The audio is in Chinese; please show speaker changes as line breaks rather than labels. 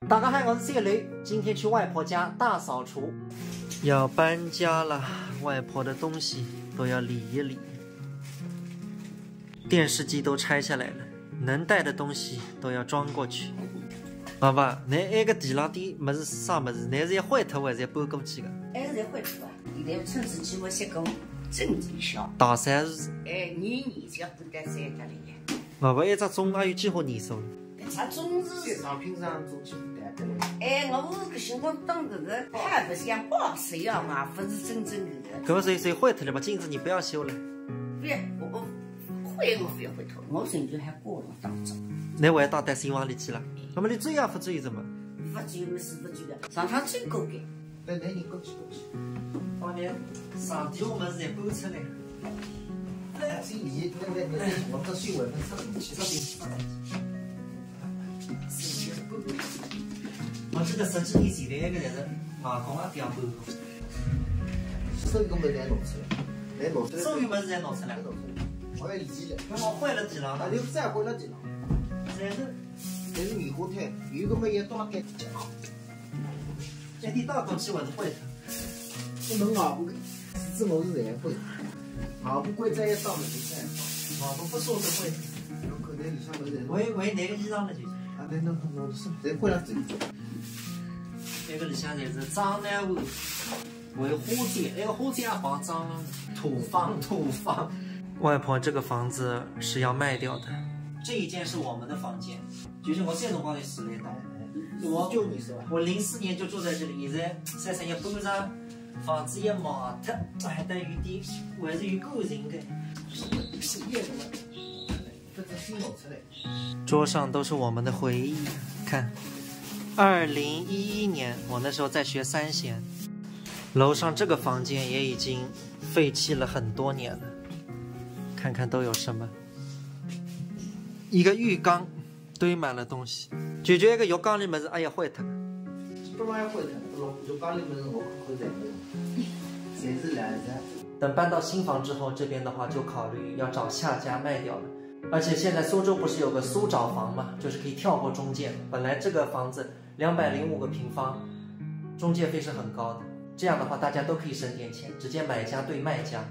大家好，我是小雷，今天去外婆家大扫除。要搬家了，外婆的东西都要理一理。电视机都拆下来了，能带的东西都要装过去。爸爸，你那个地上的么子啥么子？那是要换头还是要搬过去的？
还是要换头啊！现在村子几户7公，真正小。
大3日。
年就不得3得了呀。
爸爸，一只钟还有几号年数？
他总是
上平常做起不得。
我个心光当这个，还不是像宝石一样嘛，不是真正的。
可是谁换头了吧？镜子你不要修了。
别，我非要回头，我甚至还过了当中。
那我要到带新往里去了。那么你追也不追怎么？
不追没事不追的，上趟追过的。
那人过去。
把你上地我们是搬出来。
所以你我这新闻测进去。
我这个10几年前的那个人马桶啊掉崩了。
所有么来弄出来，
所有么子才弄出来。
我要理解了。
那么换了地浪了。
就再换了地浪。但是棉花胎，有个么也到了该讲。
这地大空气我是换的。
这门外部是我是在换，外部规则也到了就在。
外部不说是换。
有可能里向没人。
为哪个衣裳了就是。
啊，那是再换了这个。
那个里向才是张南湾为花店，那个花店也放张土房。外婆这个房子是要卖掉的。这一间是我们的房间，就是我现在光在室内的。
就你是吧？
我04年就住在这里，现在33年搬上房子也卖脱，还得有点还是有感情的。
是叶什么？这新弄出来。
桌上都是我们的回忆，看，2011年我那时候在学3弦，楼上这个房间也已经废弃了很多年了，看看都有什么。一个浴缸堆满了东西，就一个浴缸里面是哎呀坏脱了。
不然坏脱了，就缸里面我可在没有，谁是来着？
等搬到新房之后，这边的话就考虑要找下家卖掉了。而且现在苏州不是有个苏找房嘛，就是可以跳过中介。本来这个房子205个平方，中介费是很高的。这样的话大家都可以省点钱，直接买家对卖家。